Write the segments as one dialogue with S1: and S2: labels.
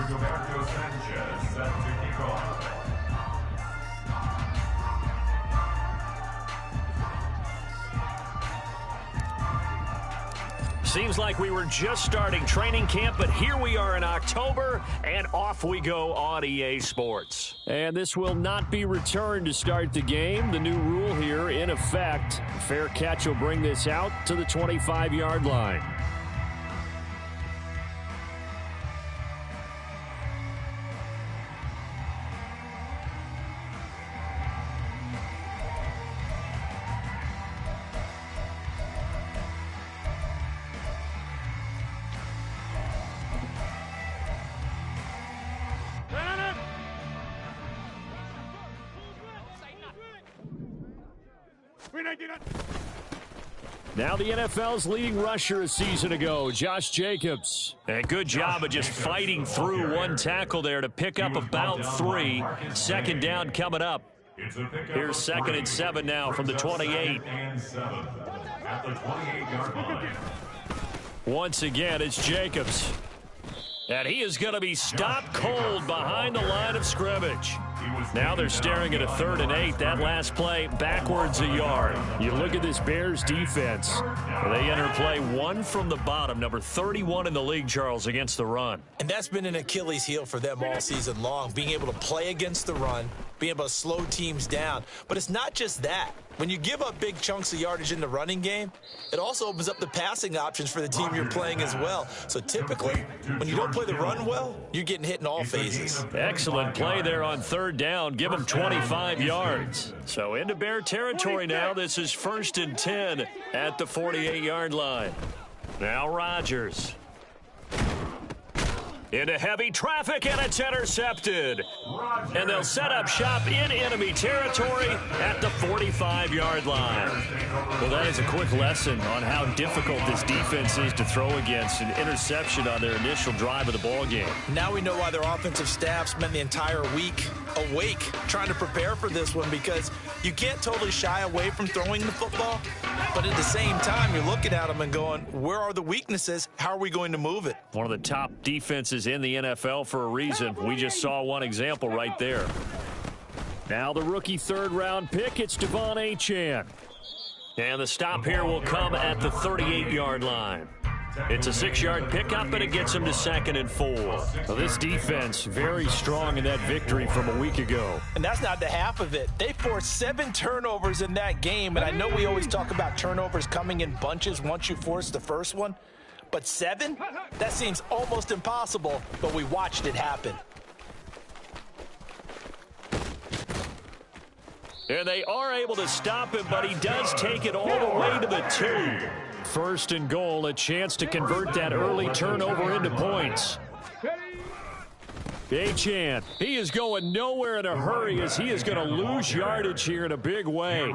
S1: Rigoberto Sanchez set to kick off.
S2: Seems like we were just starting training camp, but here we are in October, and off we go on EA Sports.
S3: And this will not be returned to start the game. The new rule here in effect. Fair catch will bring this out to the 25-yard line. Now the NFL's leading rusher a season ago, Josh Jacobs.
S2: And good job of just fighting through one tackle there to pick up about 3. Second down coming up. Here's 2nd and 7 now from the 28.
S3: Once again, it's Jacobs.
S2: And he is going to be stopped cold behind the line of scrimmage. Now they're staring at a 3rd and 8. That last play backwards a yard.
S3: You look at this Bears defense.
S2: They enter play 1 from the bottom, number 31 in the league, Charles, against the run.
S4: And that's been an Achilles heel for them all season long, being able to play against the run, being able to slow teams down. But it's not just that. When you give up big chunks of yardage in the running game, it also opens up the passing options for the team you're playing as well. So typically, when you don't play the run well, you're getting hit in all phases.
S2: Excellent play there on 3rd down. Give them 25 yards. So into Bear territory now. This is 1st and 10 at the 48-yard line. Now Rodgers. Into heavy traffic, and it's intercepted. And they'll set up shop in enemy territory at the 45-yard line.
S3: Well, that is a quick lesson on how difficult this defense is to throw against. An interception on their initial drive of the ball game.
S4: Now we know why their offensive staff spent the entire week awake trying to prepare for this one, because you can't totally shy away from throwing the football, but at the same time, you're looking at them and going, where are the weaknesses? How are we going to move it?
S3: One of the top defenses in the NFL for a reason. We just saw one example right there. Now the rookie 3rd-round pick, it's Devon Achane.
S2: And the stop here will come at the 38-yard line. It's a 6-yard pickup, and it gets him to 2nd and 4.
S3: Well, this defense very strong in that victory from a week ago.
S4: And that's not the half of it. They forced 7 turnovers in that game, and I know we always talk about turnovers coming in bunches once you force the first one. But 7? That seems almost impossible, but we watched it happen.
S2: And they are able to stop him, but he does take it all the way to the 2.
S3: 1st and goal, a chance to convert that early turnover into points. Achane, he is going nowhere in a hurry, as he is going to lose yardage here in a big way.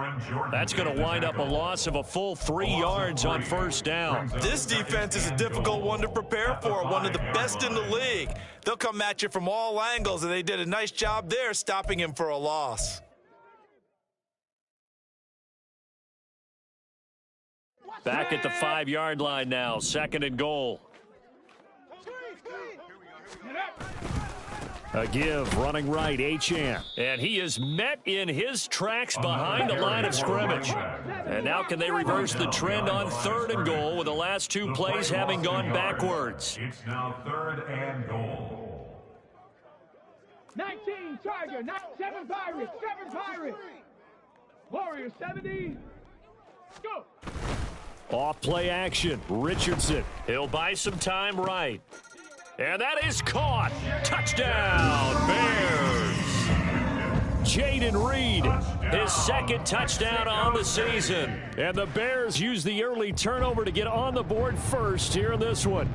S2: That's going to wind up a loss of a full 3 yards on 1st down.
S4: This defense is a difficult one to prepare for, one of the best in the league. They'll come at you from all angles, and they did a nice job there stopping him for a loss.
S2: Back at the 5-yard line now, 2nd and goal.
S3: A give, running right, Achane.
S2: And he is met in his tracks behind the line of scrimmage. And now can they reverse the trend on 3rd and goal, with the last 2 plays having gone backwards?
S1: It's now 3rd and goal.
S5: 19 Tiger, 7 Pirates, 7 Pirates. Warriors 70. Go.
S3: Off play action, Richardson.
S2: He'll buy some time right. And that is caught. Touchdown, Bears.
S3: Jayden Reed,
S2: his 2nd touchdown on the season.
S3: And the Bears use the early turnover to get on the board first here in this one.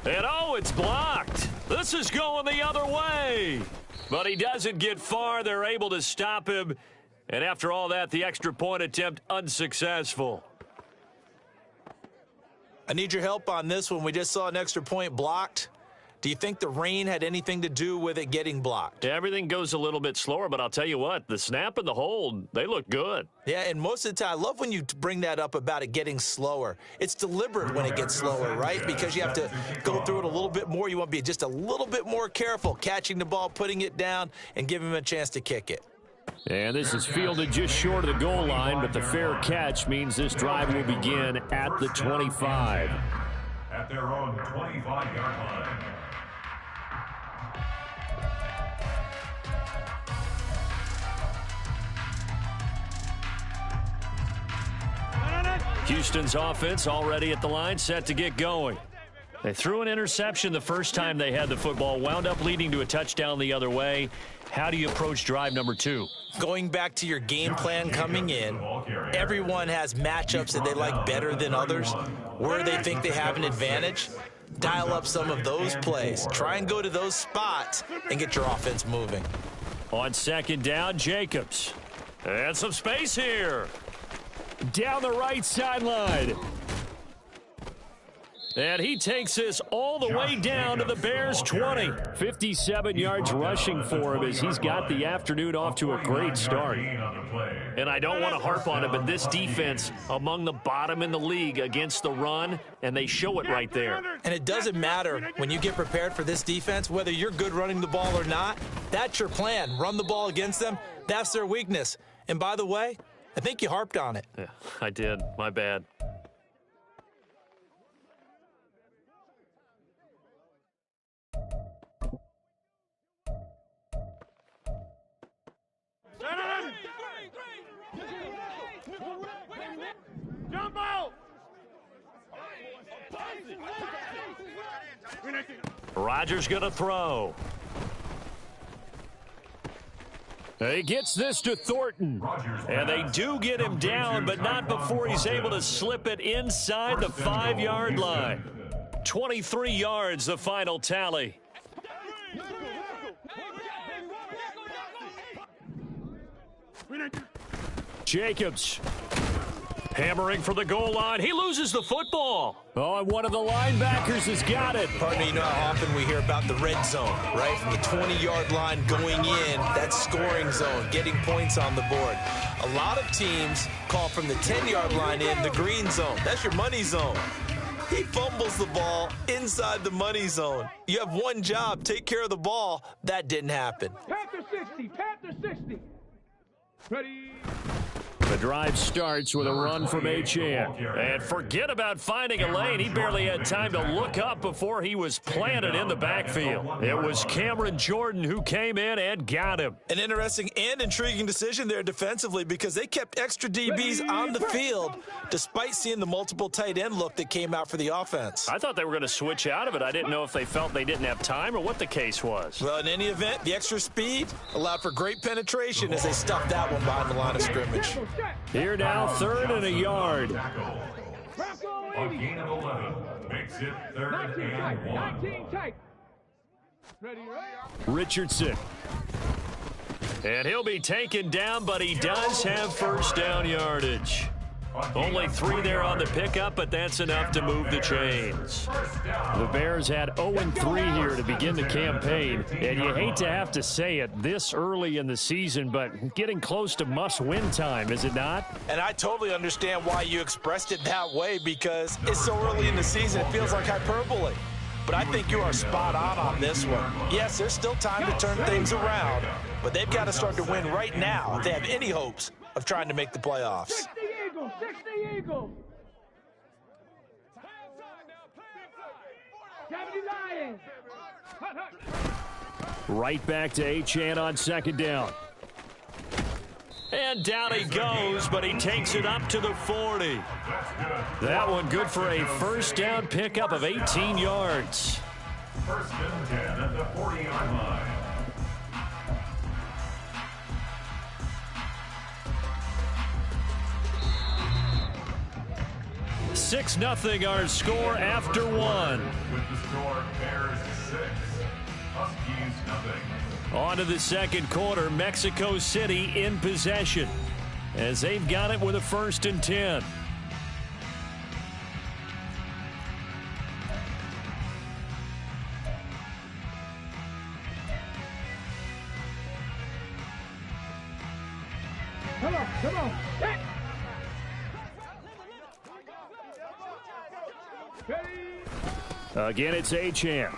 S2: And oh, it's blocked. This is going the other way. But he doesn't get far. They're able to stop him. And after all that, the extra point attempt unsuccessful.
S4: I need your help on this one. We just saw an extra point blocked. Do you think the rain had anything to do with it getting blocked?
S2: Everything goes a little bit slower, but I'll tell you what, the snap and the hold, they look good.
S4: Yeah, and most of the time, I love when you bring that up about it getting slower. It's deliberate when it gets slower, right? Because you have to go through it a little bit more. You want to be just a little bit more careful catching the ball, putting it down, and giving him a chance to kick it.
S3: And this is fielded just short of the goal line, but the fair catch means this drive will begin at the 25.
S1: At their own 25-yard line.
S2: Houston's offense already at the line, set to get going. They threw an interception the first time they had the football, wound up leading to a touchdown the other way. How do you approach drive number 2?
S4: Going back to your game plan coming in, everyone has matchups that they like better than others, where they think they have an advantage. Dial up some of those plays. Try and go to those spots and get your offense moving.
S2: On second down, Jacobs. And some space here.
S3: Down the right sideline.
S2: And he takes this all the way down to the Bears' 20.
S3: 57 yards rushing for him as he's got the afternoon off to a great start.
S2: And I don't want to harp on it, but this defense among the bottom in the league against the run, and they show it right there.
S4: And it doesn't matter when you get prepared for this defense, whether you're good running the ball or not. That's your plan. Run the ball against them. That's their weakness. And by the way, I think you harped on it.
S2: Yeah, I did. My bad. Rodgers going to throw.
S3: He gets this to Thornton.
S2: And they do get him down, but not before he's able to slip it inside the 5-yard line. 23 yards, the final tally.
S3: Jacobs.
S2: Hammering for the goal line. He loses the football.
S3: Oh, and one of the linebackers has got it.
S4: Partner, you know how often we hear about the red zone, right? From the 20-yard line going in, that scoring zone, getting points on the board. A lot of teams call from the 10-yard line in the green zone. That's your money zone. He fumbles the ball inside the money zone. You have one job, take care of the ball. That didn't happen.
S5: Panther 60, Panther 60. Ready.
S3: The drive starts with a run from Achane.
S2: And forget about finding a lane. He barely had time to look up before he was planted in the backfield. It was Cameron Jordan who came in and got him.
S4: An interesting and intriguing decision there defensively because they kept extra DBs on the field despite seeing the multiple tight end look that came out for the offense.
S2: I thought they were going to switch out of it. I didn't know if they felt they didn't have time or what the case was.
S4: Well, in any event, the extra speed allowed for great penetration as they stuffed that one behind the line of scrimmage.
S3: Here now, 3rd and a yard.
S1: A gain of 11 makes it 3rd and 1.
S5: 19 tight. Ready,
S3: Richardson.
S2: And he'll be taken down, but he does have first down yardage. Only 3 there on the pickup, but that's enough to move the chains.
S3: The Bears had 0-3 here to begin the campaign, and you hate to have to say it this early in the season, but getting close to must-win time, is it not?
S4: And I totally understand why you expressed it that way because it's so early in the season, it feels like hyperbole. But I think you are spot on this one. Yes, there's still time to turn things around, but they've got to start to win right now if they have any hopes of trying to make the playoffs.
S5: 60 Eagles, 60 Eagles. 70 Lions. Hut, hut.
S3: Right back to Achane on second down.
S2: And down he goes, but he takes it up to the 40. That one good for a first down pickup of 18 yards.
S1: 1st and 10 at the 40-yard line.
S2: 6-0 our score after 1.
S1: With the score, Bears 6, Huskies nothing.
S2: On to the second quarter, Mexico City in possession as they've got it with a 1st and 10.
S5: Ready.
S3: Again, it's Achane.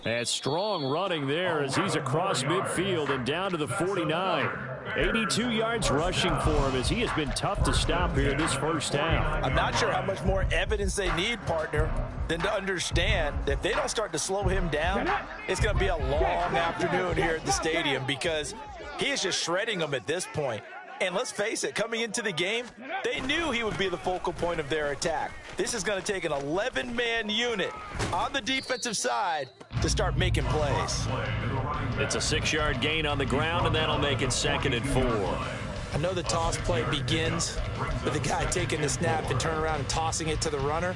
S3: And strong running there as he's across midfield and down to the 49. 82 yards rushing for him as he has been tough to stop here this first half.
S4: I'm not sure how much more evidence they need, partner, than to understand that if they don't start to slow him down, it's going to be a long afternoon here at the stadium because he is just shredding them at this point. And let's face it, coming into the game, they knew he would be the focal point of their attack. This is going to take an 11-man unit on the defensive side to start making plays.
S2: It's a 6-yard gain on the ground, and that'll make it 2nd and 4.
S4: I know the toss play begins with the guy taking the snap and turning around and tossing it to the runner.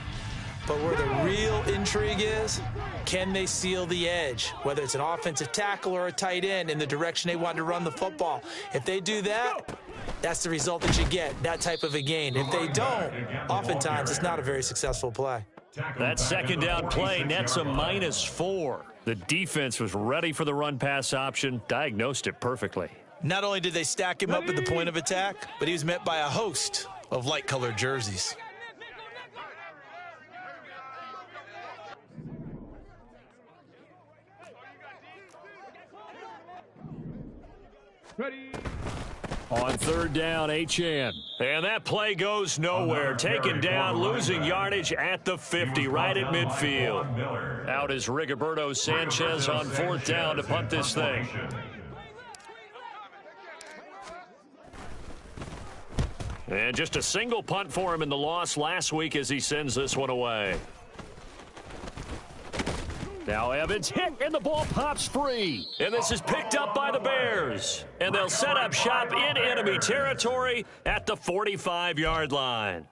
S4: But where the real intrigue is, can they seal the edge, whether it's an offensive tackle or a tight end in the direction they want to run the football? If they do that, that's the result that you get, that type of a gain. If they don't, oftentimes it's not a very successful play.
S2: That 2nd down play nets a -4.
S3: The defense was ready for the run-pass option, diagnosed it perfectly.
S4: Not only did they stack him up at the point of attack, but he was met by a host of light-colored jerseys.
S5: Ready.
S3: On 3rd down, Achane.
S2: And that play goes nowhere. Taken down, losing yardage at the 50, right at midfield.
S3: Out is Rigoberto Sanchez on 4th down to punt this thing.
S2: And just a single punt for him in the loss last week as he sends this one away.
S3: Now Evans hit, and the ball pops free.
S2: And this is picked up by the Bears. And they'll set up shop in enemy territory at the 45-yard line.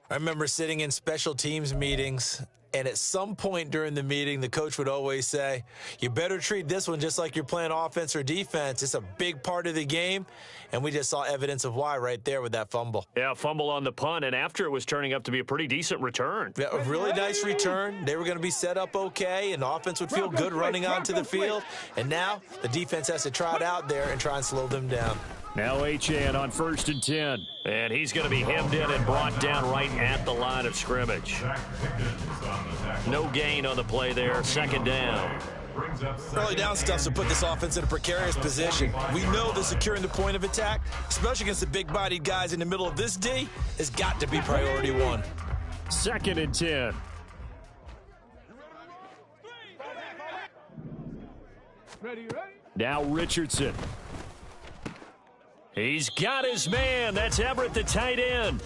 S4: I remember sitting in special teams meetings, and at some point during the meeting, the coach would always say, you better treat this one just like you're playing offense or defense. It's a big part of the game, and we just saw evidence of why right there with that fumble.
S2: Yeah, fumble on the punt, and after it was turning up to be a pretty decent return.
S4: Yeah, a really nice return. They were going to be set up okay, and the offense would feel good running onto the field. And now the defense has to trot out there and try and slow them down.
S3: Now Achane on 1st and 10.
S2: And he's going to be hemmed in and brought down right at the line of scrimmage. No gain on the play there, 2nd down.
S4: Early down stuff to put this offense in a precarious position. We know that securing the point of attack, especially against the big-bodied guys in the middle of this D, has got to be priority 1.
S3: 2nd and 10.
S5: Ready.
S3: Now Richardson.
S2: He's got his man. That's Everett, the tight end.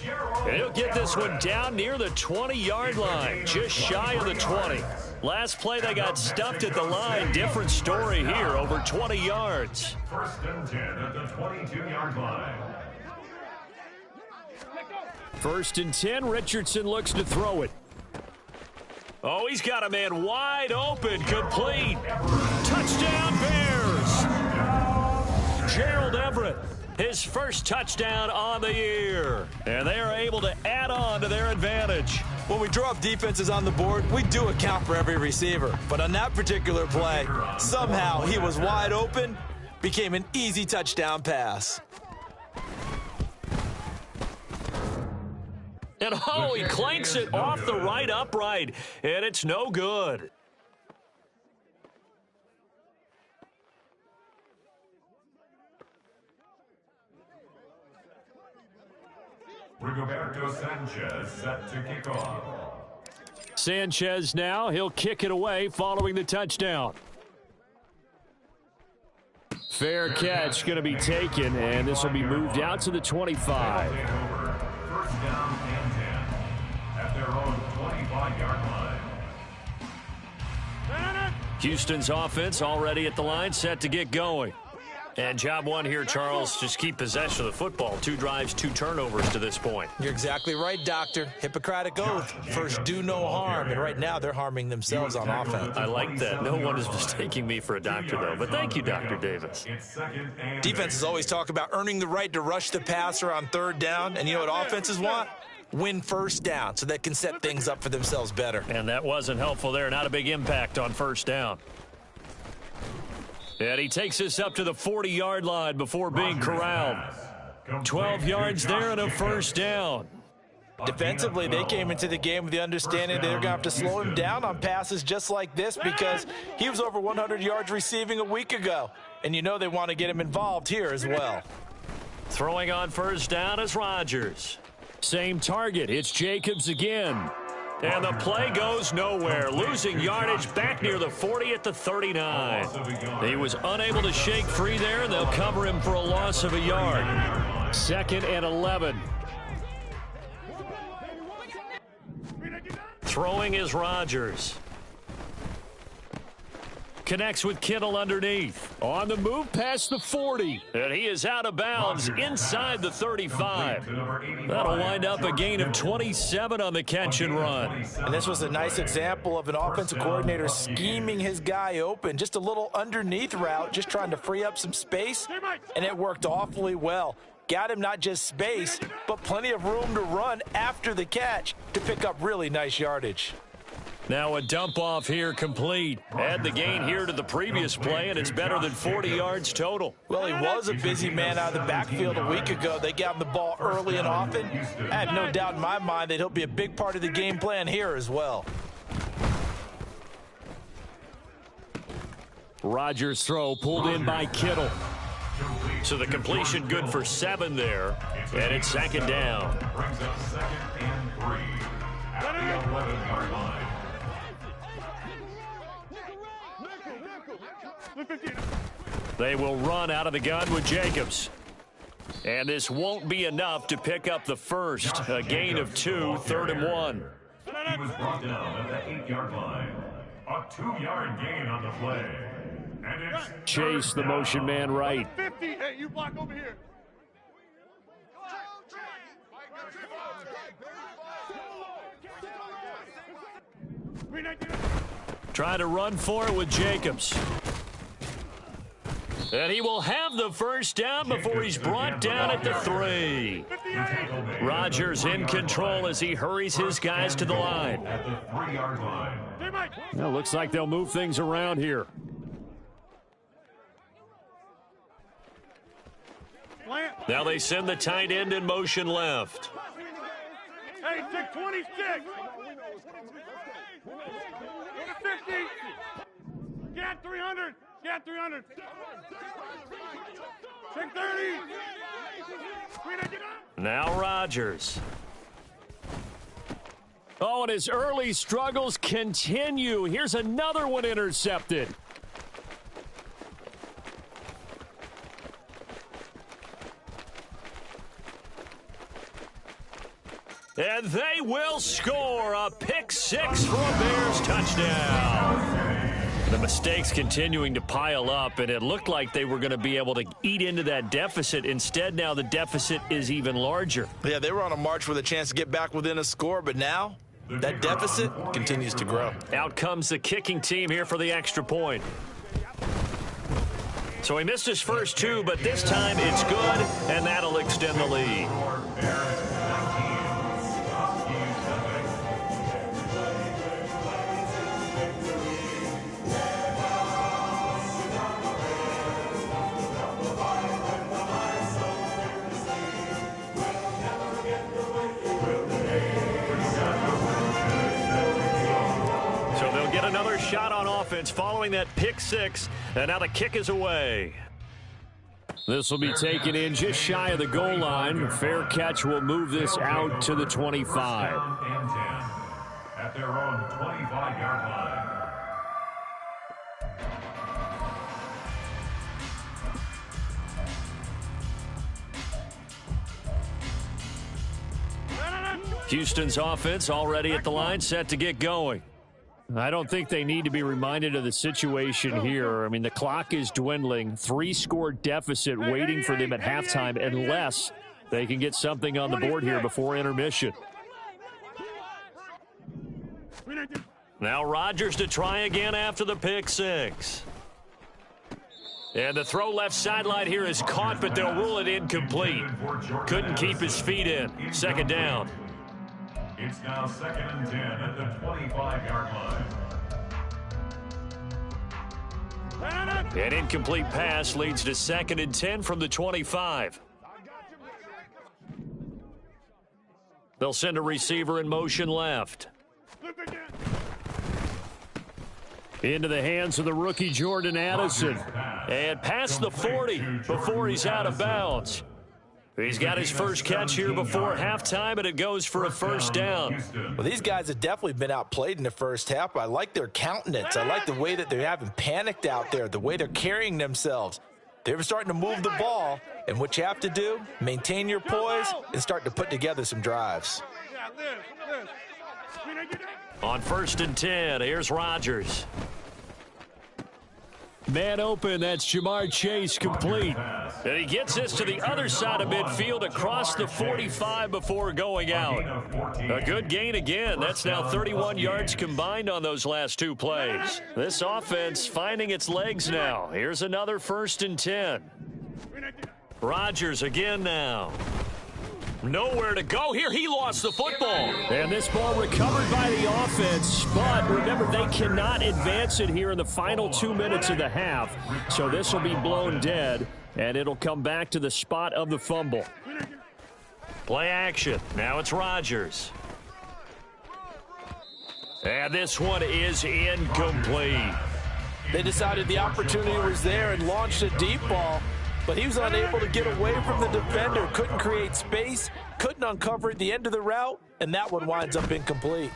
S2: And he'll get this one down near the 20-yard line, just shy of the 20. Last play, they got stuffed at the line. Different story here, over 20 yards.
S1: 1st and 10 at the 22-yard line.
S3: 1st and 10, Richardson looks to throw it.
S2: Oh, he's got a man wide open, complete. Touchdown, Bears. Gerald Everett, his first touchdown on the year. And they are able to add on to their advantage.
S4: When we draw up defenses on the board, we do account for every receiver. But on that particular play, somehow he was wide open, became an easy touchdown pass.
S2: And oh, he clanks it off the right upright, and it's no good.
S1: Rigoberto Sanchez set to kick off.
S3: Sanchez now, he'll kick it away following the touchdown. Fair catch going to be taken, and this will be moved out to the 25.
S1: 1st down and 10 at their own 25-yard line.
S2: Houston's offense already at the line, set to get going. And job 1 here, Charles, just keep possession of the football. 2 drives, 2 turnovers to this point.
S4: You're exactly right, Doctor. Hippocratic oath. First, do no harm. And right now, they're harming themselves on offense.
S2: I like that. No one is mistaking me for a doctor, though. But thank you, Dr. Davis.
S4: Defenses always talk about earning the right to rush the passer on 3rd down. And you know what offenses want? Win 1st down so they can set things up for themselves better.
S2: And that wasn't helpful there. Not a big impact on 1st down. And he takes us up to the 40-yard line before being corralled. 12 yards there and a 1st down.
S4: Defensively, they came into the game with the understanding they're going to have to slow him down on passes just like this because he was over 100 yards receiving a week ago. And you know they want to get him involved here as well.
S2: Throwing on first down is Rodgers.
S3: Same target. It's Jacobs again.
S2: And the play goes nowhere, losing yardage back near the 40 at the 39.
S3: He was unable to shake free there, and they'll cover him for a loss of a yard. 2nd and 11.
S2: Throwing is Rodgers. Connects with Kittle underneath.
S3: On the move past the 40.
S2: And he is out of bounds inside the 35. That'll wind up a gain of 27 on the catch and run.
S4: And this was a nice example of an offensive coordinator scheming his guy open. Just a little underneath route, just trying to free up some space, and it worked awfully well. Got him not just space, but plenty of room to run after the catch to pick up really nice yardage.
S3: Now a dump off here complete.
S2: Add the gain here to the previous play, and it's better than 40 yards total.
S4: Well, he was a busy man out of the backfield a week ago. They got him the ball early and often. I have no doubt in my mind that he'll be a big part of the game plan here as well.
S3: Rodgers' throw pulled in by Kittle.
S2: So the completion good for 7 there, and it's 2nd down.
S1: Brings up 2nd and 3 at the 11-yard line.
S2: They will run out of the gun with Jacobs. And this won't be enough to pick up the first. A gain of 2, 3rd and 1.
S1: He was brought down at the 8-yard line. A 2-yard gain on the play. And it's
S3: Chase the motion man right.
S5: 50. Hey, you block over here.
S2: Trying to run for it with Jacobs. And he will have the first down before he's brought down at the 3. Rodgers in control as he hurries his guys to the line.
S1: At the 3-yard line.
S3: Well, looks like they'll move things around here.
S2: Now they send the tight end in motion left.
S5: Hey, 626. 50. Get 300. Get 300. 630.
S2: Now Rodgers.
S3: Oh, and his early struggles continue. Here's another one intercepted.
S2: And they will score a pick 6 for a Bears touchdown. The mistakes continuing to pile up, and it looked like they were going to be able to eat into that deficit. Instead, now the deficit is even larger.
S4: Yeah, they were on a march with a chance to get back within a score, but now that deficit continues to grow.
S2: Out comes the kicking team here for the extra point. So he missed his first 2, but this time it's good, and that'll extend the lead. Another shot on offense following that pick 6, and now the kick is away.
S3: This will be taken in just shy of the goal line. Fair catch will move this out to the 25.
S1: And 10 at their own 25-yard line.
S2: Houston's offense already at the line, set to get going.
S3: I don't think they need to be reminded of the situation here. I mean, the clock is dwindling. 3-score deficit waiting for them at halftime unless they can get something on the board here before intermission.
S2: Now Rodgers to try again after the pick 6. And the throw left sideline here is caught, but they'll rule it incomplete. Couldn't keep his feet in. 2nd down.
S1: It's now 2nd and 10 at the 25-yard line.
S2: An incomplete pass leads to 2nd and 10 from the 25. They'll send a receiver in motion left.
S5: Flip again.
S3: Into the hands of the rookie Jordan Addison.
S2: And past the 40 before he's out of bounds. He's got his first catch here before halftime, and it goes for a first down.
S4: Well, these guys have definitely been outplayed in the first half, but I like their countenance. I like the way that they haven't panicked out there, the way they're carrying themselves. They're starting to move the ball, and what you have to do, maintain your poise and start to put together some drives.
S5: Yeah, this.
S2: On 1st and 10, here's Rodgers.
S3: Man open, that's Jamar Chase complete.
S2: And he gets this to the other side of midfield across the 45 before going out. A good gain again. That's now 31 yards combined on those last two plays. This offense finding its legs now. Here's another 1st and 10. Rodgers again now. Nowhere to go here. He lost the football.
S3: And this ball recovered by the offense, but remember, they cannot advance it here in the final 2 minutes of the half. So this will be blown dead, and it'll come back to the spot of the fumble.
S2: Play action. Now it's Rodgers. And this one is incomplete.
S4: They decided the opportunity was there and launched a deep ball, but he was unable to get away from the defender, couldn't create space, couldn't uncover at the end of the route, and that one winds up incomplete.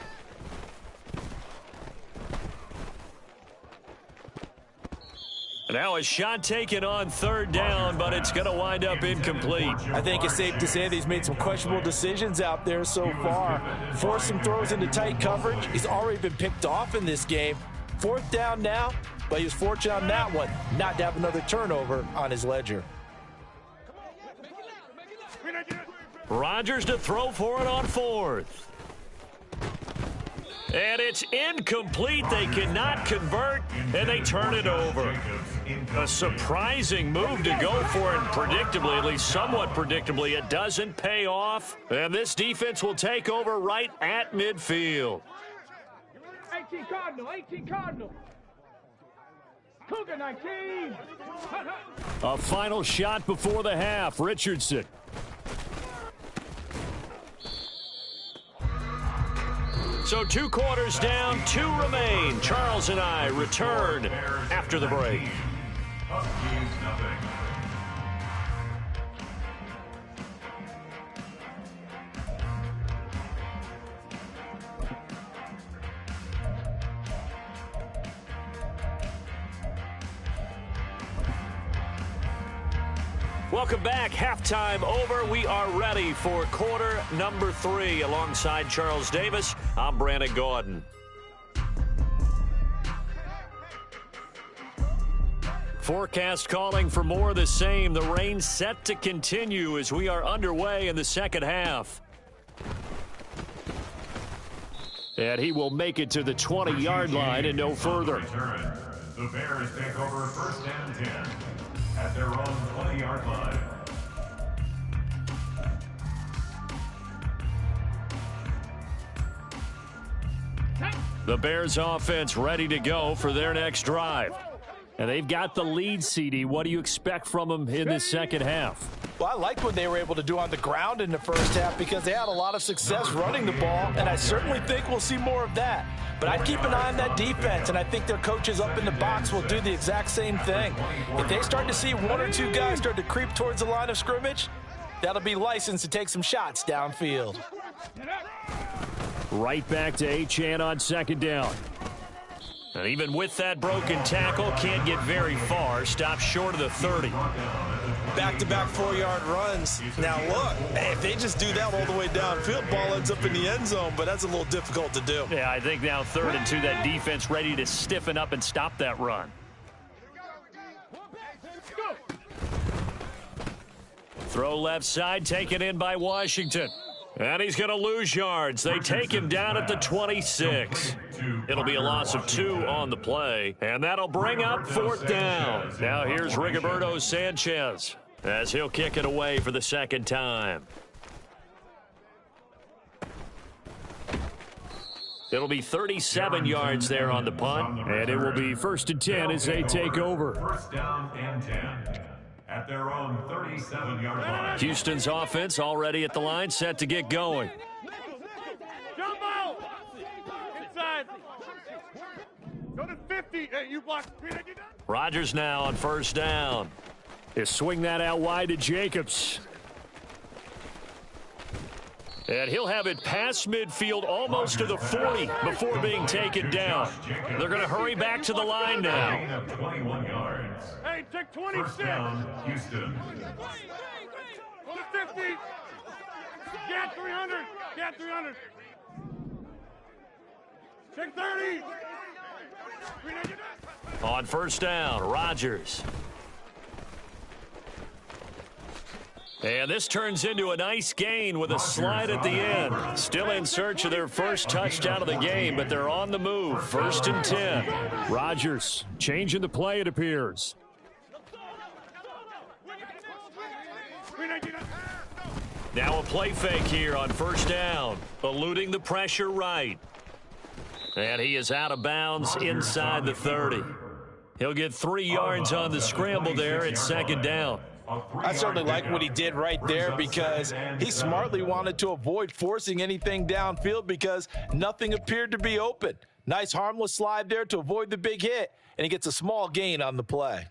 S2: Now a shot taken on 3rd down, but it's going to wind up incomplete.
S4: I think it's safe to say that he's made some questionable decisions out there so far. Forced some throws into tight coverage. He's already been picked off in this game. 4th down now, but he was fortunate on that one not to have another turnover on his ledger.
S2: Rodgers to throw for it on 4th. And it's incomplete. They cannot convert, and they turn it over. A surprising move to go for it, predictably, at least somewhat predictably. It doesn't pay off, and this defense will take over right at midfield.
S6: 18 Cardinal. Cougar 19.
S3: A final shot before the half. Richardson.
S2: So 2 quarters down, 2 remain. Charles and I return after the break.
S1: Huskies nothing.
S2: Welcome back. Halftime over. We are ready for quarter number 3. Alongside Charles Davis, I'm Brandon Gaudin. Forecast calling for more of the same. The rain set to continue as we are underway in the second half.
S3: And he will make it to the 20-yard line and no further.
S1: The Bears take over 1st and 10 at their own 20-yard line.
S2: The Bears offense ready to go for their next drive.
S3: And they've got the lead, CD. What do you expect from them in the second half?
S4: Well, I liked what they were able to do on the ground in the first half because they had a lot of success running the ball, and I certainly think we'll see more of that. But I'd keep an eye on that defense, and I think their coaches up in the box will do the exact same thing. If they start to see 1 or 2 guys start to creep towards the line of scrimmage, that'll be licensed to take some shots downfield.
S3: Right back to Achane on 2nd down.
S2: And even with that broken tackle, can't get very far. Stops short of the 30.
S4: Back-to-back 4-yard runs. Now look, if they just do that all the way downfield, ball ends up in the end zone, but that's a little difficult to do.
S2: Yeah, I think now 3rd and 2, that defense ready to stiffen up and stop that run. Throw left side, taken in by Washington. And he's going to lose yards. They take him down at the 26. It'll be a loss of 2 on the play. And that'll bring up 4th down. Now here's Rigoberto Sanchez as he'll kick it away for the 2nd time. It'll be 37 yards there on the punt.
S3: And it will be 1st and 10 as they take over.
S1: 1st down and 10 at their own 37-yard line.
S2: Houston's offense already at the line, set to get going.
S5: Go to 50. Hey, you block.
S2: Rodgers now on first down.
S3: They swing that out wide to Jacobs. And he'll have it past midfield almost to the 40 before being taken down. They're going to hurry back to the line now.
S1: Gain of 21 yards.
S5: Hey, take 26.
S1: First down, Houston.
S5: Go to 50. Get 300. Get 300. Take 30.
S2: On first down, Rodgers. And this turns into a nice gain with a slide at the end. Still in search of their first touchdown of the game, but they're on the move. First and 10.
S3: Rodgers changing the play, it appears.
S2: Now a play fake here on first down. Eluding the pressure right. And he is out of bounds inside the 30. He'll get 3 yards on the scramble there at second down.
S4: I certainly like what he did right there because he smartly wanted to avoid forcing anything downfield because nothing appeared to be open. Nice harmless slide there to avoid the big hit, and he gets a small gain on the play.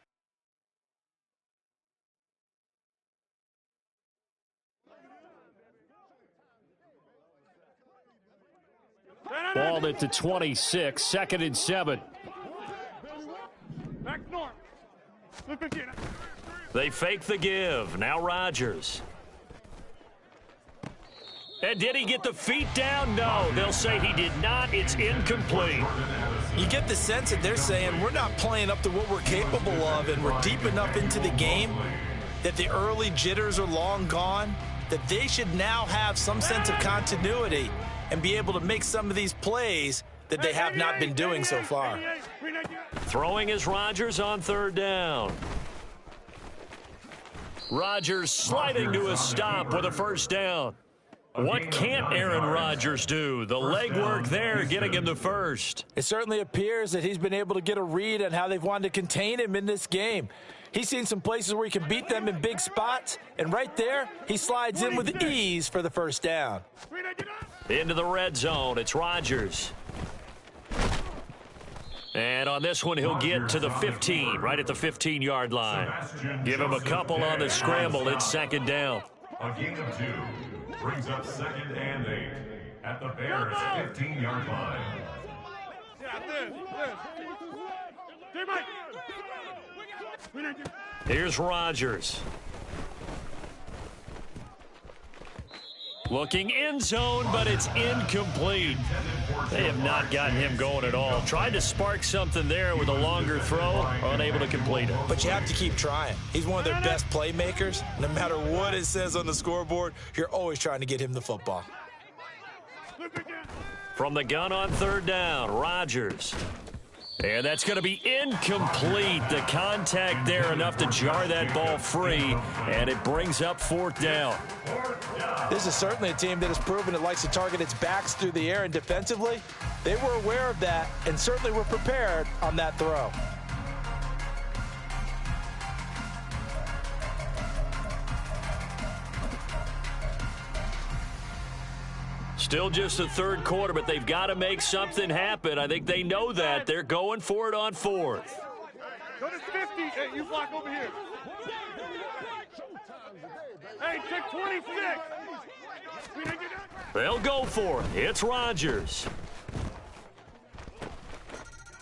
S3: Ball at the 26, second and 7.
S5: Back north. Flip it in.
S2: They fake the give. Now Rodgers. And did he get the feet down? No, they'll say he did not. It's incomplete.
S4: You get the sense that they're saying we're not playing up to what we're capable of, and we're deep enough into the game that the early jitters are long gone, that they should now have some sense of continuity and be able to make some of these plays that they have not been doing so far.
S2: Throwing is Rodgers on third down. Rodgers sliding to a stop with a first down. What can't Aaron Rodgers do? The legwork there getting him the first.
S4: It certainly appears that he's been able to get a read on how they've wanted to contain him in this game. He's seen some places where he can beat them in big spots, and right there, he slides in with ease for the first down.
S2: Into the red zone, it's Rodgers. And on this one, he'll get to the 15, right at the 15-yard line. Give him a couple on the scramble. It's second down.
S1: A gain of 2 brings up second and 8 at the Bears' 15-yard line.
S2: Here's Rodgers. Looking end zone, but it's incomplete. They have not gotten him going at all. Tried to spark something there with a longer throw, unable to complete it.
S4: But you have to keep trying. He's one of their best playmakers. No matter what it says on the scoreboard, you're always trying to get him the football.
S2: From the gun on third down, Rodgers. And that's going to be incomplete. The contact there enough to jar that ball free, and it brings up fourth down.
S4: This is certainly a team that has proven it likes to target its backs through the air, and defensively, they were aware of that and certainly were prepared on that throw.
S2: Still just the third quarter, but they've got to make something happen. I think they know that. They're going for it on fourth.
S5: Go to 50. Hey, you block over here. Hey, take 26.
S2: They'll go for it. It's Rodgers.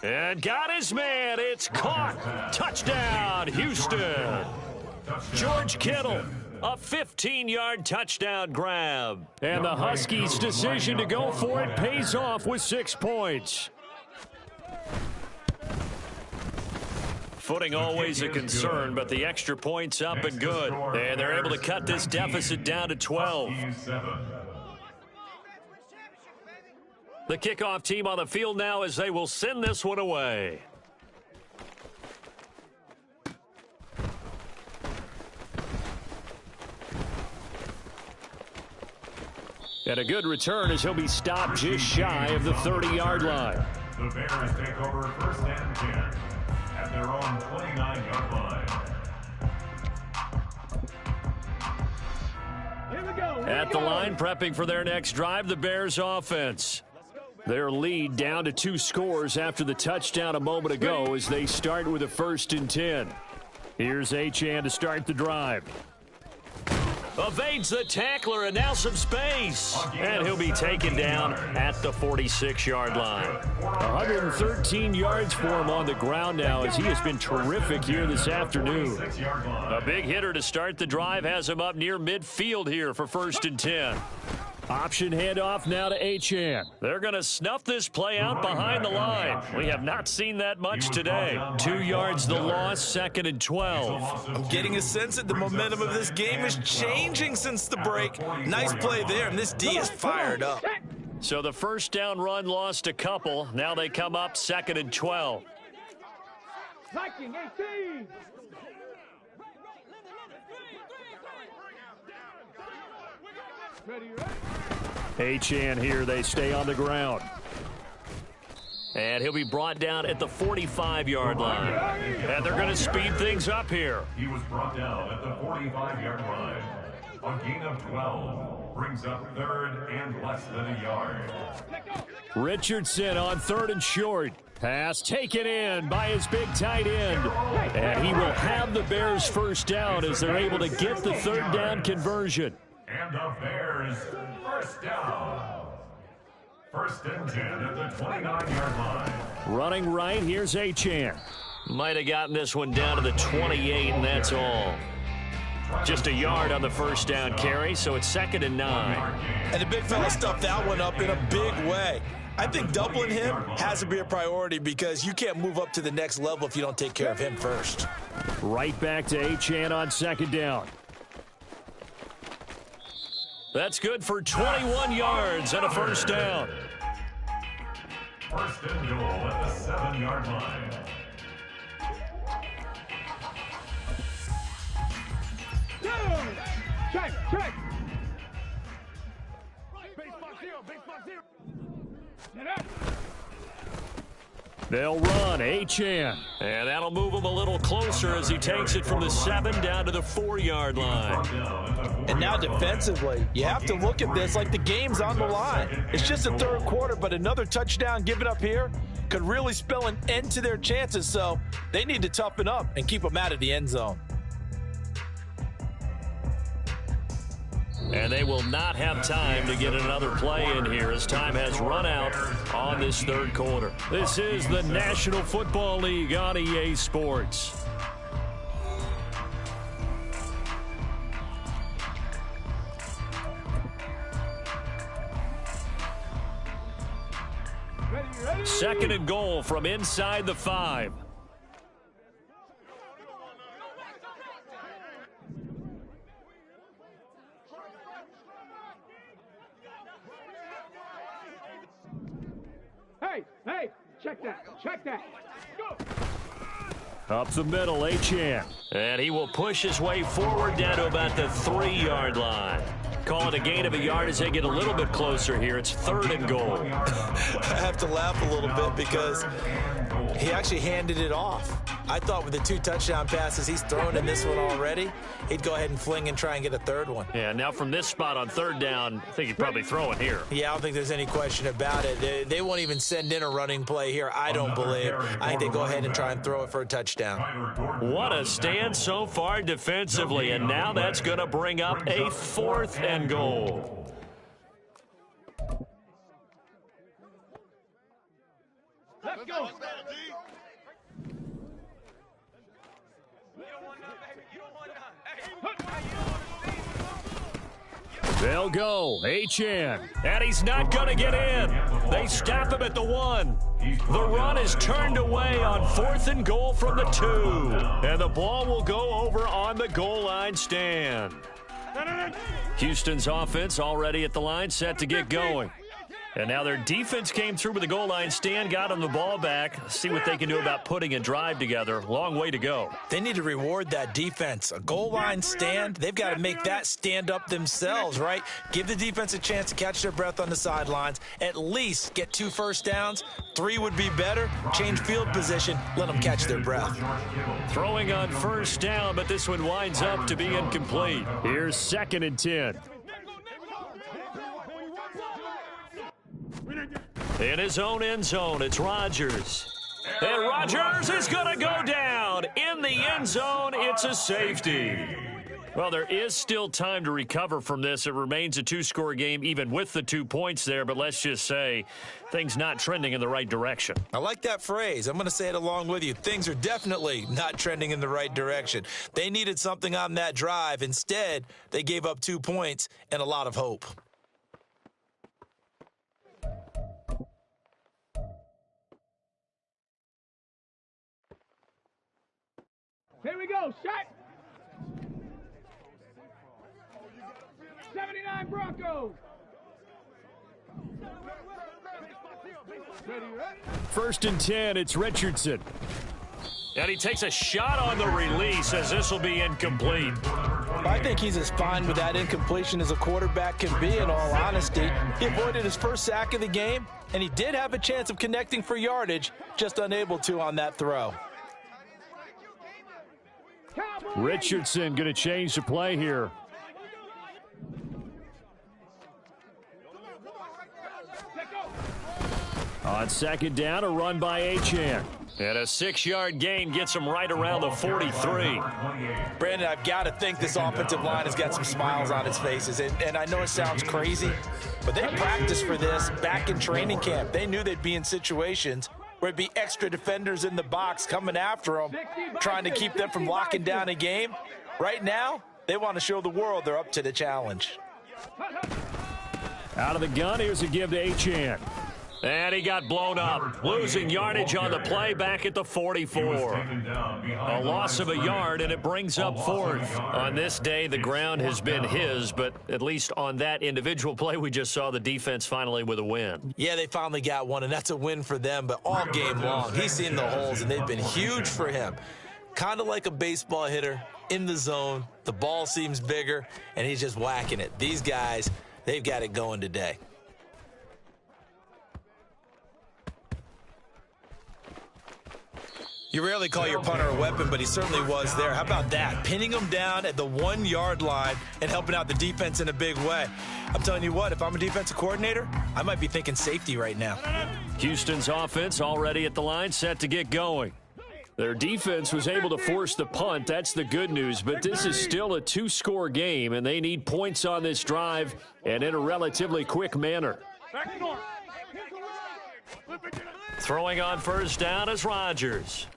S2: And got his man. It's caught. Touchdown, Houston. George Kittle. A 15-yard touchdown grab.
S3: And the Huskies' decision to go for it pays off with 6 points.
S2: Footing always a concern, but the extra point's up and good. And they're able to cut this deficit down to 12. The kickoff team on the field now as they will send this one away.
S3: And a good return as he'll be stopped just shy of the 30-yard line.
S1: The Bears take over first and 10 at their own 29-yard line.
S6: Here we go.
S2: At the line, prepping for their next drive, the Bears offense.
S3: Their lead down to 2 scores after the touchdown a moment ago as they start with a 1st and 10. Here's Achane to start the drive.
S2: Evades the tackler, and now some space. And he'll be taken down at the 46-yard line.
S3: 113 yards for him on the ground now as he has been terrific here this afternoon.
S2: A big hitter to start the drive has him up near midfield here for 1st and 10.
S3: Option handoff now to Achane.
S2: They're going to snuff this play out behind the line. We have not seen that much today.
S3: 2 yards the loss, 2nd and 12.
S4: I'm getting a sense that the momentum of this game is changing since the break. Nice play there, and this D is fired up.
S2: So the 1st down run lost a couple. Now they come up 2nd and 12.
S6: Viking 18. Ready, ready.
S3: Achane here, they stay on the ground.
S2: And he'll be brought down at the 45-yard line. And they're going to speed things up here.
S1: He was brought down at the 45-yard line. A gain of 12 brings up 3rd and less than a yard.
S3: Richardson on 3rd and short. Pass taken in by his big tight end. And he will have the Bears 1st down as they're able to get the 3rd down conversion.
S1: And the Bears 1st down. 1st and 10 at the 29-yard line.
S3: Running right, here's Achane.
S2: Might have gotten this one down to the 28, and that's all. Just a yard on the 1st down carry, so it's 2nd and 9.
S4: And the big fella stuffed that one up in a big way. I think doubling him has to be a priority because you can't move up to the next level if you don't take care of him first.
S3: Right back to Achane on 2nd down.
S2: That's good for 21 yards and a 1st down.
S1: 1st and goal at the 7-yard line.
S6: Check, check. Base box 0. Get up.
S3: They'll run, Achane.
S2: And that'll move him a little closer as he takes it from the 7 down to the 4-yard line.
S4: And now defensively, you have to look at this like the game's on the line. It's just the 3rd quarter, but another touchdown given up here could really spell an end to their chances, so they need to toughen up and keep them out of the end zone.
S2: And they will not have time to get another play in here as time has run out on this 3rd quarter.
S3: This is the National Football League on EA Sports.
S6: Ready, ready.
S2: 2nd and goal from inside the 5.
S6: Hey, check that. Go.
S3: Up the middle, Achane.
S2: And he will push his way forward down to about the 3-yard line. Call it a gain of a yard as they get a little bit closer here. It's 3rd and goal.
S4: I have to laugh a little bit because he actually handed it off. I thought with the 2 touchdown passes he's thrown in this one already, he'd go ahead and fling and try and get a 3rd one.
S2: Yeah, now from this spot on 3rd down, I think he'd probably throw it here.
S4: Yeah, I don't think there's any question about it. They won't even send in a running play here, I don't believe. I think they go ahead and try and throw it for a touchdown.
S2: What a stand so far defensively, and now that's going to bring up a 4th and goal.
S6: Let's go.
S3: They'll go, Achane.
S2: And he's not going to get in. They stop him at the 1. The run is turned away on 4th and goal from the 2. And the ball will go over on the goal line stand. Houston's offense already at the line, set to get going. And now their defense came through with the goal line stand, got them the ball back. See what they can do about putting a drive together. Long way to go.
S4: They need to reward that defense. A goal line stand, they've got to make that stand up themselves, right? Give the defense a chance to catch their breath on the sidelines. At least get 2 first downs. 3 would be better. Change field position. Let them catch their breath.
S2: Throwing on 1st down, but this one winds up to be incomplete.
S3: Here's 2nd and 10.
S2: In his own end zone, it's Rodgers. And Rodgers is going to go down. In the end zone, it's a safety. Well, there is still time to recover from this. It remains a two-score game, even with the 2 points there. But let's just say things not trending in the right direction.
S4: I like that phrase. I'm going to say it along with you. Things are definitely not trending in the right direction. They needed something on that drive. Instead, they gave up 2 points and a lot of hope.
S6: Here we go, shot. 79 Broncos.
S3: First and 10, it's Richardson.
S2: And he takes a shot on the release as this will be incomplete.
S4: I think he's as fine with that incompletion as a quarterback can be, in all honesty. He avoided his first sack of the game, and he did have a chance of connecting for yardage, just unable to on that throw.
S3: Richardson going to change the play here. On second down, a run by Achane.
S2: And a 6-yard gain gets him right around the 43.
S4: Brandon, I've got to think this offensive line has got some smiles on its faces. And I know it sounds crazy, but they practiced for this back in training camp. They knew they'd be in situations where it'd be extra defenders in the box coming after them, trying to keep them from locking down a game. Right now, they want to show the world they're up to the challenge.
S3: Out of the gun, here's a give to Achane.
S2: And he got blown up, losing yardage on the play back at the 44. A loss of a yard, and it brings up fourth. On this day, the ground has been his, but at least on that individual play, we just saw the defense finally with a win.
S4: Yeah, they finally got one, and that's a win for them, but all game long, he's seen the holes, and they've been huge for him. Kind of like a baseball hitter in the zone. The ball seems bigger, and he's just whacking it. These guys, they've got it going today. You rarely call your punter a weapon, but he certainly was there. How about that? Pinning him down at the 1-yard line and helping out the defense in a big way. I'm telling you what, if I'm a defensive coordinator, I might be thinking safety right now.
S2: Houston's offense already at the line, set to get going.
S3: Their defense was able to force the punt. That's the good news, but this is still a 2-score game, and they need points on this drive and in a relatively quick manner.
S2: Throwing on first down is Rodgers.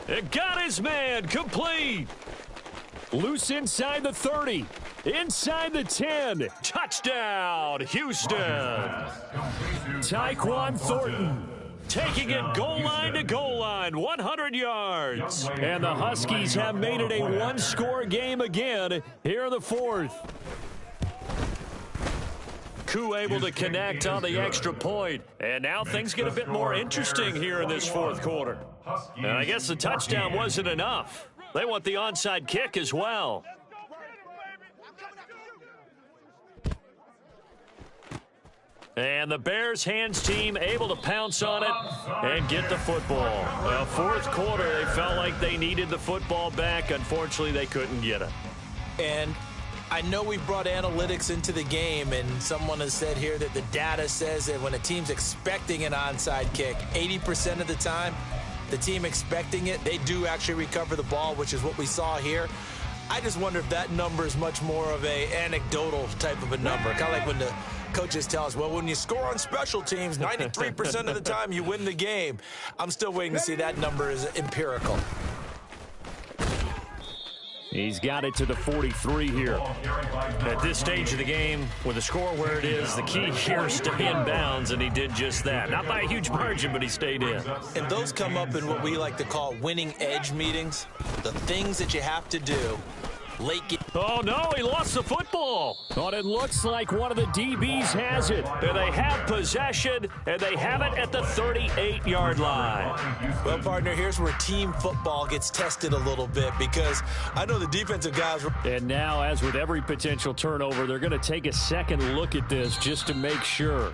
S2: It got his man, complete.
S3: Loose inside the 30, inside the 10.
S2: Touchdown, Houston.
S3: Tyquan Thornton.
S2: Taking it goal line to goal line, 100 yards.
S3: And the Huskies have made it a 1-score game again here in the fourth.
S2: Koo able to connect on the extra point. And now things get a bit more interesting here in this fourth quarter. And I guess the touchdown wasn't enough. They want the onside kick as well. And the Bears hands team able to pounce on it and get the football. Well, fourth quarter, they felt like they needed the football back. Unfortunately, they couldn't get it.
S4: And I know we've brought analytics into the game, and someone has said here that the data says that when a team's expecting an onside kick, 80% of the time, the team expecting it, they do actually recover the ball, which is what we saw here. I just wonder if that number is much more of a anecdotal type of a number, kind of like when the coaches tell us, well, when you score on special teams, 93% of the time you win the game. I'm still waiting to see that number is empirical.
S3: He's got it to the 43 here.
S2: At this stage of the game, with the score where it is, the key here is to stay in bounds, and he did just that. Not by a huge margin, but he stayed in.
S4: And those come up in what we like to call winning edge meetings, the things that you have to do late game.
S2: Oh, no, he lost the football.
S3: But it looks like one of the DBs has it.
S2: And they have possession, and they have it at the 38-yard line.
S4: Well, partner, here's where team football gets tested a little bit, because I know the defensive guys.
S3: And now, as with every potential turnover, they're going to take a second look at this just to make sure.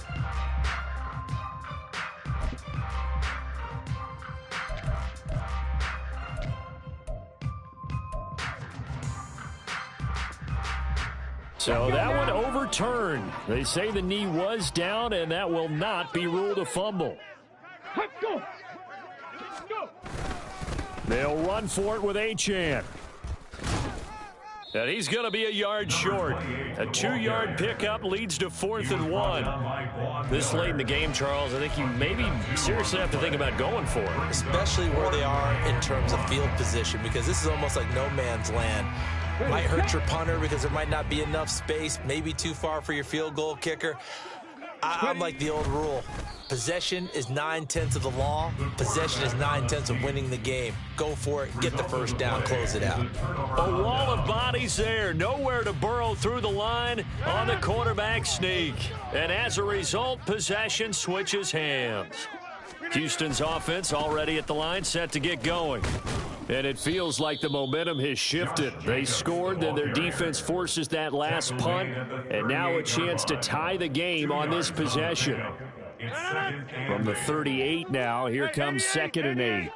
S3: So that one overturned. They say the knee was down, and that will not be ruled a fumble.
S6: Let's go. Go.
S3: They'll run for it with Achane.
S2: And he's going to be a yard short. A 2-yard pickup leads to 4th and 1. This late in the game, Charles, I think you maybe seriously have to think about going for it.
S4: Especially where they are in terms of field position, because this is almost like no man's land. Might hurt your punter because there might not be enough space, maybe too far for your field goal kicker. I'm like the old rule. Possession is 9/10 of the law. Possession is 9/10 of winning the game. Go for it. Get the first down. Close it out.
S2: A wall of bodies there. Nowhere to burrow through the line on the quarterback sneak. And as a result, possession switches hands. Houston's offense already at the line, set to get going.
S3: And it feels like the momentum has shifted. They scored, then their defense forces that last punt, and now a chance to tie the game on this possession. From the 38 now, here comes 2nd and 8.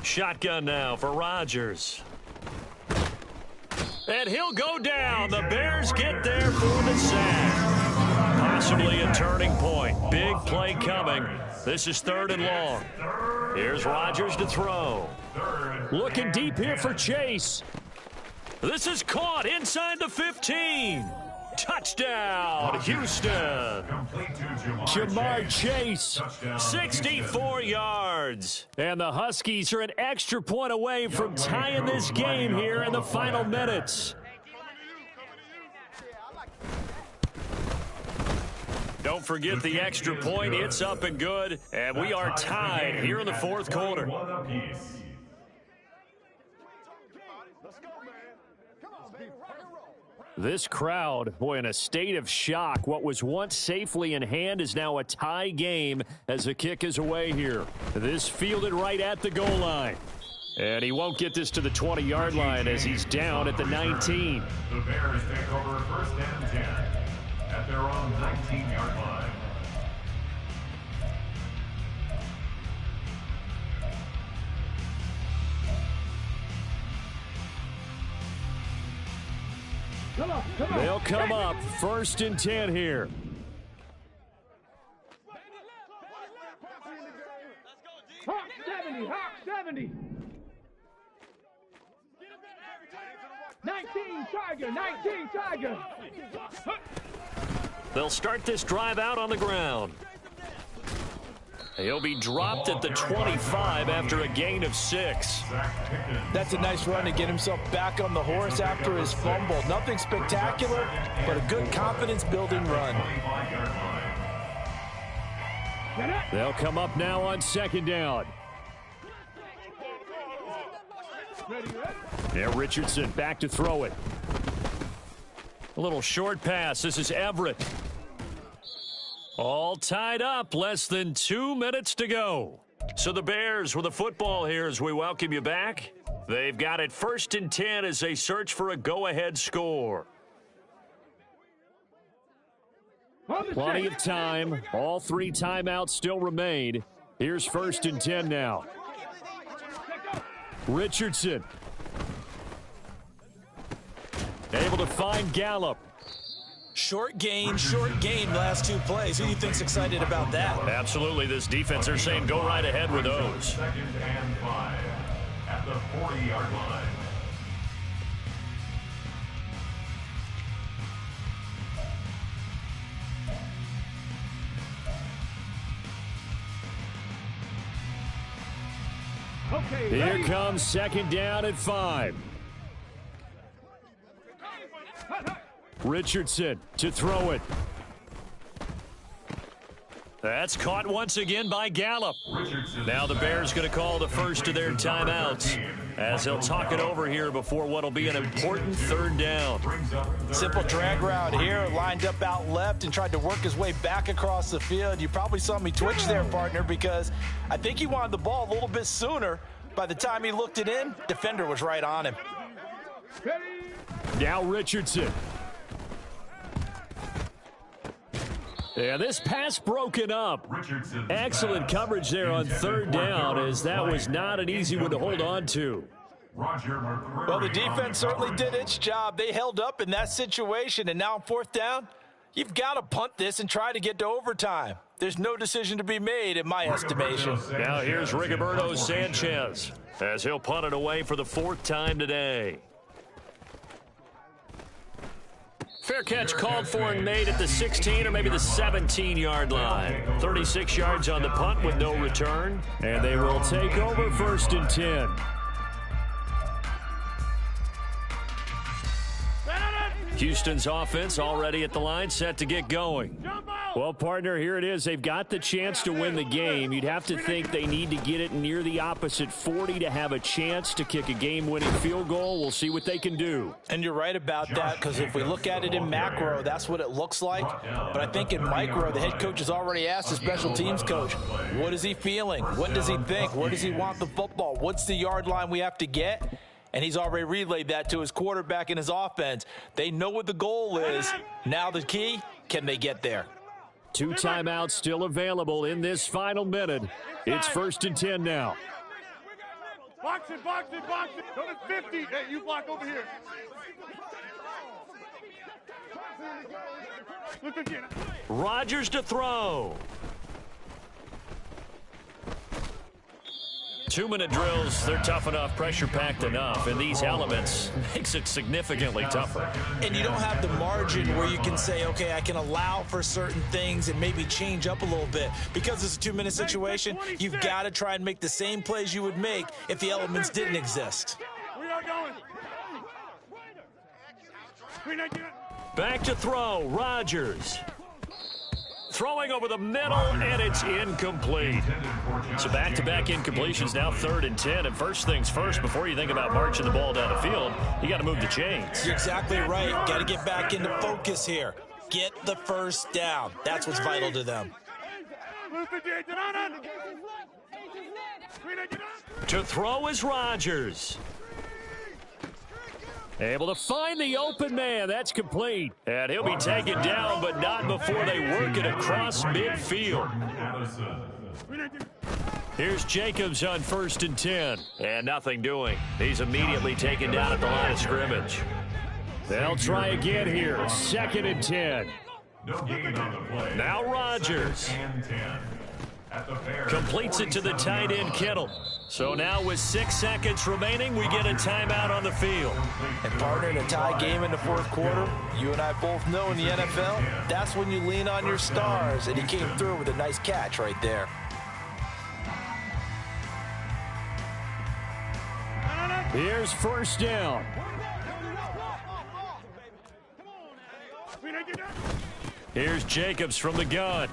S2: Shotgun now for Rodgers. And he'll go down. The Bears get there for the sack. Possibly a turning point. Big play coming. This is 3rd and long. Here's Rodgers to throw.
S3: Looking deep here for Chase.
S2: This is caught inside the 15. Touchdown, Houston.
S3: Ja'Marr Chase.
S2: 64 yards.
S3: And the Huskies are an extra point away from tying this game here in the final minutes.
S2: Don't forget the extra point. It's up and good. And we are tied here in the 4th quarter.
S3: This crowd, boy, in a state of shock. What was once safely in hand is now a tie game as the kick is away here. This fielded right at the goal line. And he won't get this to the 20-yard line as he's down at the 19.
S1: The Bears take over 1st and 10 at their own 19-yard line.
S3: They'll come up 1st and 10 here.
S6: Hawk 70. Hawk 70. 19 Tiger. 19 Tiger.
S2: They'll start this drive out on the ground. He'll be dropped at the 25 after a gain of 6.
S4: That's a nice run to get himself back on the horse after his fumble. Nothing spectacular, but a good confidence-building run.
S3: They'll come up now on 2nd down. Now Richardson back to throw it.
S2: A little short pass. This is Everett. All tied up. Less than 2 minutes to go. So the Bears with the football here as we welcome you back. They've got it 1st and 10 as they search for a go-ahead score.
S3: Plenty of time. All 3 timeouts still remain. Here's 1st and 10 now. Richardson. Able to find Gallup.
S4: Short gain last 2 plays. Who do you think's excited about that?
S2: Absolutely. This defense, they're saying go right ahead with those.
S1: 2nd and 5 at the 40-yard line.
S6: Okay,
S3: Here comes 2nd down at 5. Richardson to throw it.
S2: That's caught once again by Gallup. Now the Bears going to call the first of their timeouts as they'll talk it over here before what will be an important 3rd down.
S4: Simple drag route here, lined up out left and tried to work his way back across the field. You probably saw me twitch there, partner, because I think he wanted the ball a little bit sooner. By the time he looked it in, defender was right on him.
S3: Now Richardson. Yeah, this pass broken up. Excellent coverage there on 3rd down, as that was not an easy one to hold on to.
S1: Roger McCreary.
S4: Well, the defense certainly did its job. They held up in that situation, and now on fourth down, you've got to punt this and try to get to overtime. There's no decision to be made in my estimation.
S2: Now here's Rigoberto Sanchez as he'll punt it away for the fourth time today. Fair catch called for and made at the 16 or maybe the 17-yard line. 36 yards on the punt with no return.
S3: And they will take over 1st and 10.
S2: Houston's offense already at the line, set to get going.
S3: Well, partner, here it is. They've got the chance to win the game. You'd have to think they need to get it near the opposite 40 to have a chance to kick a game-winning field goal. We'll see what they can do.
S4: And you're right about that, because if we look at it in macro, that's what it looks like. But I think in micro, the head coach has already asked the special teams coach, what is he feeling? What does he think? Where does he want the football? What's the yard line we have to get? And he's already relayed that to his quarterback and his offense. They know what the goal is. Now the key, can they get there?
S3: 2 timeouts still available in this final minute. It's 1st and 10 now.
S5: Box it, box it, box it. Go to 50. Hey, you block over here. Look again.
S2: Rodgers to throw. 2-minute drills, they're tough enough, pressure-packed enough, and these elements makes it significantly tougher.
S4: And you don't have the margin where you can say, okay, I can allow for certain things and maybe change up a little bit. Because it's a 2-minute situation, you've got to try and make the same plays you would make if the elements didn't exist.
S5: We are going.
S2: Back to throw, Rodgers. Throwing over the middle, and it's incomplete. So back-to-back incompletions, now 3rd and 10. And first things first, before you think about marching the ball down the field, you got to move the chains.
S4: You're exactly right. Got to get back into focus here. Get the first down. That's what's vital to them.
S2: To throw is Rodgers.
S3: Able to find the open man. That's complete.
S2: And he'll be taken down, but not before they work it across midfield. Here's Jacobs on 1st and 10. And nothing doing. He's immediately taken down at the line of scrimmage.
S3: They'll try again here. 2nd and 10.
S1: No gain on the play.
S2: Now Rodgers. Completes it to the tight end, Kittle. So now with 6 seconds remaining, we get a timeout on the field.
S4: And partner, in a tie game in the fourth quarter, you and I both know in the NFL, that's when you lean on your stars. And he came through with a nice catch right there.
S3: Here's 1st down.
S2: Here's Jacobs from the gun.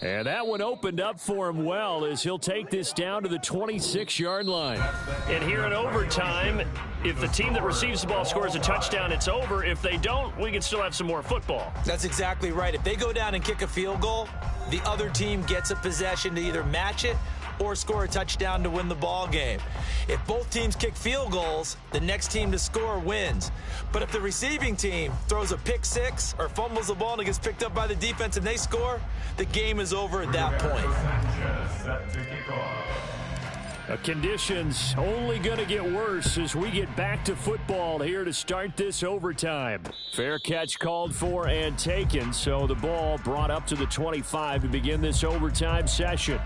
S3: And that one opened up for him well as he'll take this down to the 26-yard line.
S2: And here in overtime, if the team that receives the ball scores a touchdown, it's over. If they don't, we can still have some more football.
S4: That's exactly right. If they go down and kick a field goal, the other team gets a possession to either match it or score a touchdown to win the ball game. If both teams kick field goals, the next team to score wins. But if the receiving team throws a pick six or fumbles the ball and it gets picked up by the defense and they score, the game is over at that point.
S3: Conditions only going to get worse as we get back to football here to start this overtime. Fair catch called for and taken, so the ball brought up to the 25 to begin this overtime session.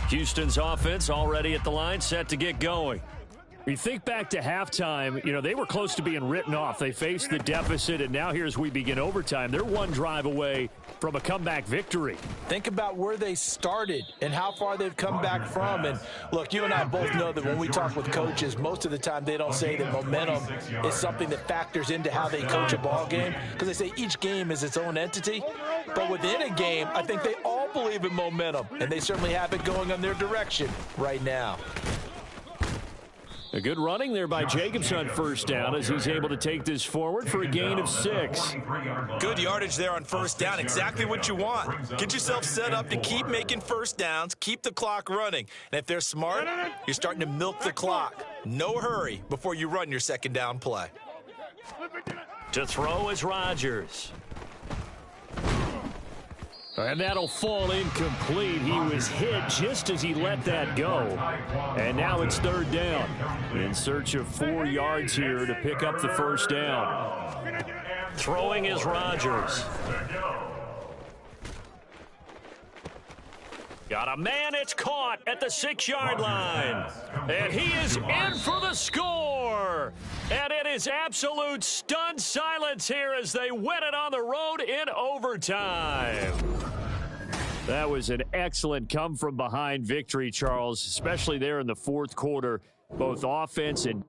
S2: Houston's offense already at the line, set to get going.
S3: We think back to halftime, they were close to being written off. They faced the deficit, and now here as we begin overtime, they're one drive away from a comeback victory.
S4: Think about where they started and how far they've come back from. And look, you and I both know that when we talk with coaches, most of the time they don't say that momentum is something that factors into how they coach a ball game, because they say each game is its own entity. But within a game, I think they all believe in momentum, and they certainly have it going in their direction right now.
S3: A good running there by Jacobs on 1st down as he's able to take this forward for a gain of 6.
S4: Good yardage there on 1st down. Exactly what you want. Get yourself set up to keep making first downs, keep the clock running. And if they're smart, you're starting to milk the clock. No hurry before you run your 2nd down play.
S2: To throw is Rodgers.
S3: And that'll fall incomplete. He was hit just as he let that go. And now it's third down. In search of 4 yards here to pick up the first down.
S2: Throwing is Rodgers. Got a man, it's caught at the 6-yard line. And he is in for the score. And it is absolute stunned silence here as they win it on the road in overtime.
S3: That was an excellent come-from-behind victory, Charles, especially there in the fourth quarter. Both offense and